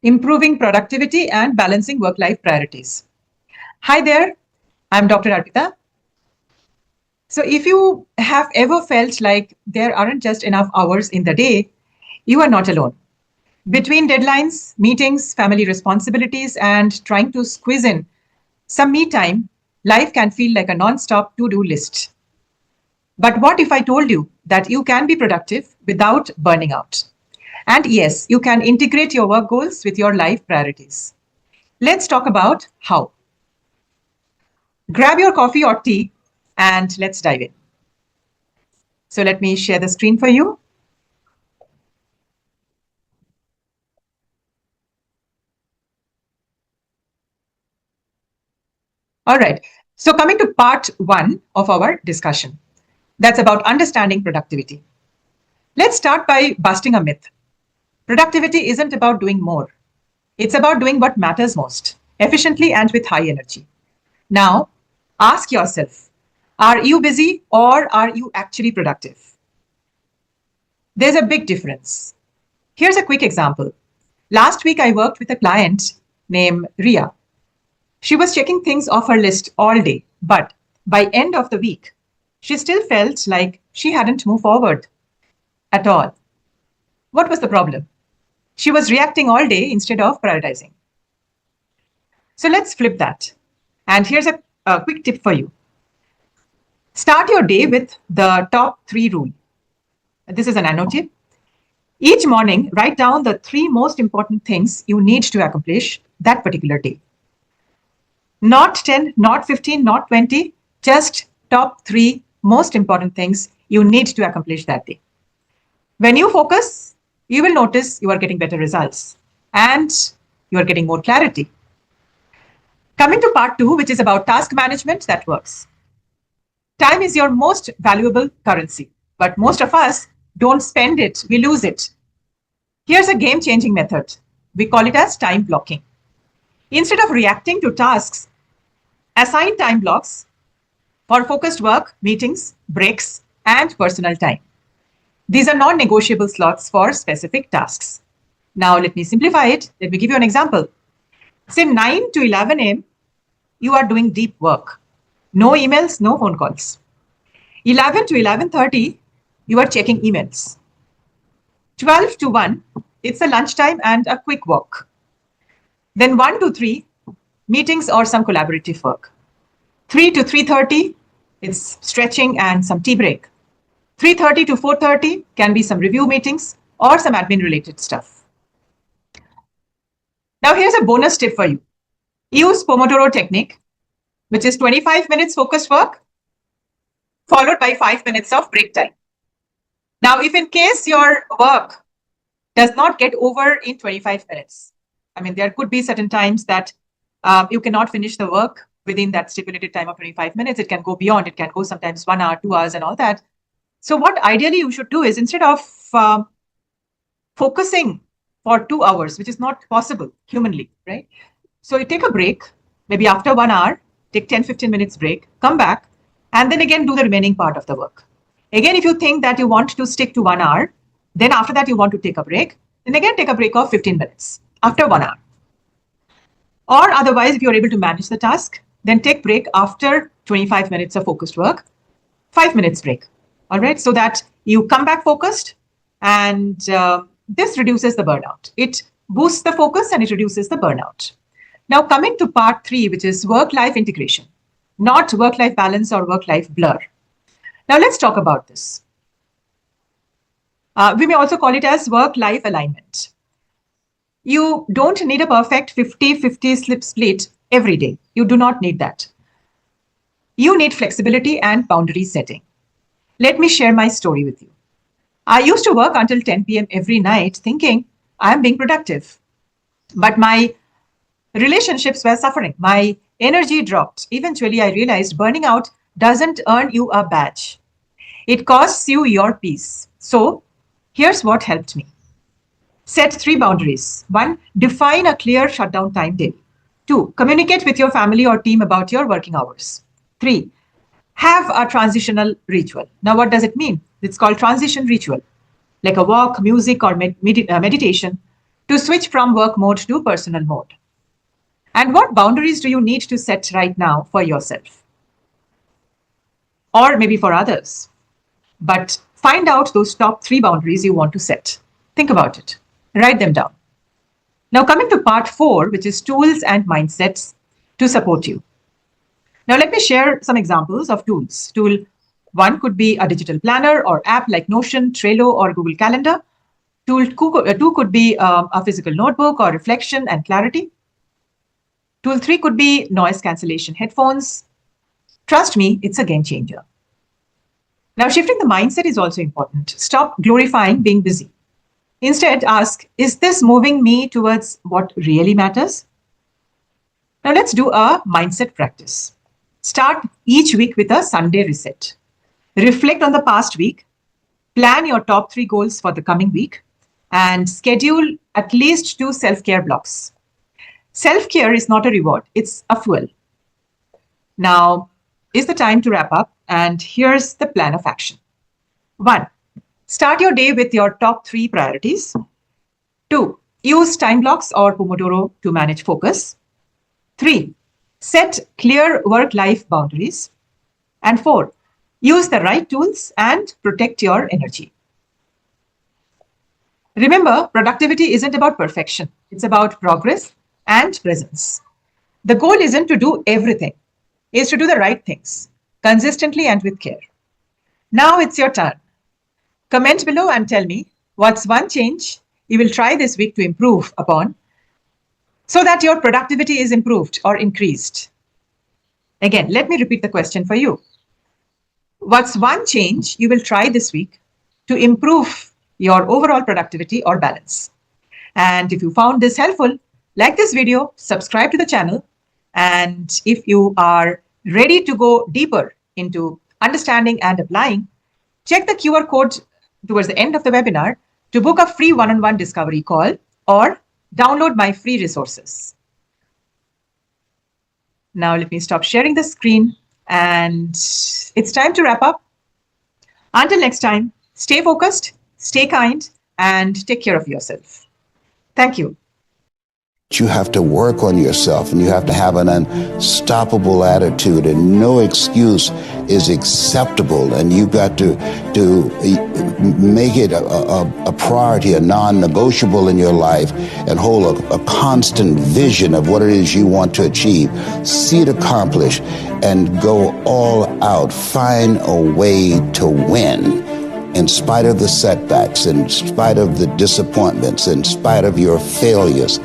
improving productivity and balancing work-life priorities. Hi there, I'm Dr. Arpita. So if you have ever felt like there aren't just enough hours in the day, you are not alone. Between deadlines, meetings, family responsibilities, and trying to squeeze in some me time, life can feel like a non-stop to-do list. But what if I told you that you can be productive without burning out? And yes, you can integrate your work goals with your life priorities. Let's talk about how. Grab your coffee or tea and let's dive in. So let me share the screen for you. All right. So coming to part one of our discussion, that's about understanding productivity. Let's start by busting a myth. Productivity isn't about doing more. It's about doing what matters most, efficiently and with high energy. Now, ask yourself, are you busy or are you actually productive? There's a big difference. Here's a quick example. Last week, I worked with a client named Ria. She was checking things off her list all day, but by end of the week, she still felt like she hadn't moved forward at all. What was the problem? She was reacting all day instead of prioritizing. So let's flip that. And here's a quick tip for you. Start your day with the top 3 rule. This is an anno tip. Each morning, write down the 3 most important things you need to accomplish that particular day. Not 10, not 15, not 20, just top 3 most important things you need to accomplish that day. When you focus, you will notice you are getting better results and you are getting more clarity. Coming to part 2, which is about task management that works. Time is your most valuable currency, but most of us don't spend it, we lose it. Here's a game-changing method. We call it as time blocking. Instead of reacting to tasks, assign time blocks for focused work, meetings, breaks, and personal time. These are non-negotiable slots for specific tasks. Now, let me simplify it. Let me give you an example. Say 9 to 11 a.m., you are doing deep work. No emails, no phone calls. 11 to 11:30, you are checking emails. 12 to 1, it's a lunchtime and a quick walk. Then 1 to 3, meetings or some collaborative work. 3 to 3:30, it's stretching and some tea break. 3:30 to 4:30 can be some review meetings or some admin related stuff. Now here's a bonus tip for you. Use Pomodoro technique, which is 25 minutes focused work, followed by 5 minutes of break time. Now, if in case your work does not get over in 25 minutes, I mean, there could be certain times that you cannot finish the work within that stipulated time of 25 minutes. It can go beyond. It can go sometimes 1 hour, 2 hours and all that. So what ideally you should do is instead of focusing for 2 hours, which is not possible humanly, right? So you take a break, maybe after 1 hour, take 10-15 minutes break, come back, and then again do the remaining part of the work. Again, if you think that you want to stick to 1 hour, then after that you want to take a break, then again take a break of 15 minutes after 1 hour. Or otherwise, if you're able to manage the task, then take break after 25 minutes of focused work, 5 minutes break. All right, so that you come back focused, and this reduces the burnout. It boosts the focus and it reduces the burnout. Now coming to part 3, which is work-life integration, not work-life balance or work-life blur. Now let's talk about this. We may also call it as work-life alignment. You don't need a perfect 50-50 split every day. You do not need that. You need flexibility and boundary setting. Let me share my story with you. I used to work until 10 p.m. every night thinking I'm being productive. But my relationships were suffering. My energy dropped. Eventually, I realized burning out doesn't earn you a badge. It costs you your peace. So here's what helped me. Set 3 boundaries. 1, define a clear shutdown time daily. 2, communicate with your family or team about your working hours. 3, have a transitional ritual. Now, what does it mean? It's called transition ritual, like a walk, music, or meditation to switch from work mode to personal mode? And what boundaries do you need to set right now for yourself? Or maybe for others. But find out those top 3 boundaries you want to set. Think about it. Write them down. Now, coming to part 4, which is tools and mindsets to support you. Now, let me share some examples of tools. Tool 1 could be a digital planner or app like Notion, Trello, or Google Calendar. Tool 2 could be a physical notebook or reflection and clarity. Tool 3 could be noise cancellation headphones. Trust me, it's a game changer. Now, shifting the mindset is also important. Stop glorifying being busy. Instead, ask, is this moving me towards what really matters? Now, let's do a mindset practice. Start each week with a Sunday reset. Reflect on the past week. Plan your top 3 goals for the coming week. And schedule at least 2 self-care blocks. Self-care is not a reward, it's a fuel. Now is the time to wrap up, and here's the plan of action. 1. Start your day with your top 3 priorities. 2. Use time blocks or Pomodoro to manage focus. 3. Set clear work-life boundaries. And 4. Use the right tools and protect your energy. Remember, productivity isn't about perfection. It's about progress and presence. The goal isn't to do everything. It's to do the right things, consistently and with care. Now it's your turn. Comment below and tell me what's one change you will try this week to improve upon so that your productivity is improved or increased. Again, let me repeat the question for you. What's one change you will try this week to improve your overall productivity or balance? And if you found this helpful, like this video, subscribe to the channel, and if you are ready to go deeper into understanding and applying, check the QR code towards the end of the webinar to book a free one-on-one discovery call or download my free resources. Now let me stop sharing the screen, and it's time to wrap up. Until next time, stay focused, stay kind, and take care of yourself. Thank you. You have to work on yourself, and you have to have an unstoppable attitude, and no excuse is acceptable, and you've got to make it a priority, a non-negotiable in your life, and hold a constant vision of what it is you want to achieve. See it accomplished and go all out. Find a way to win in spite of the setbacks, in spite of the disappointments, in spite of your failures.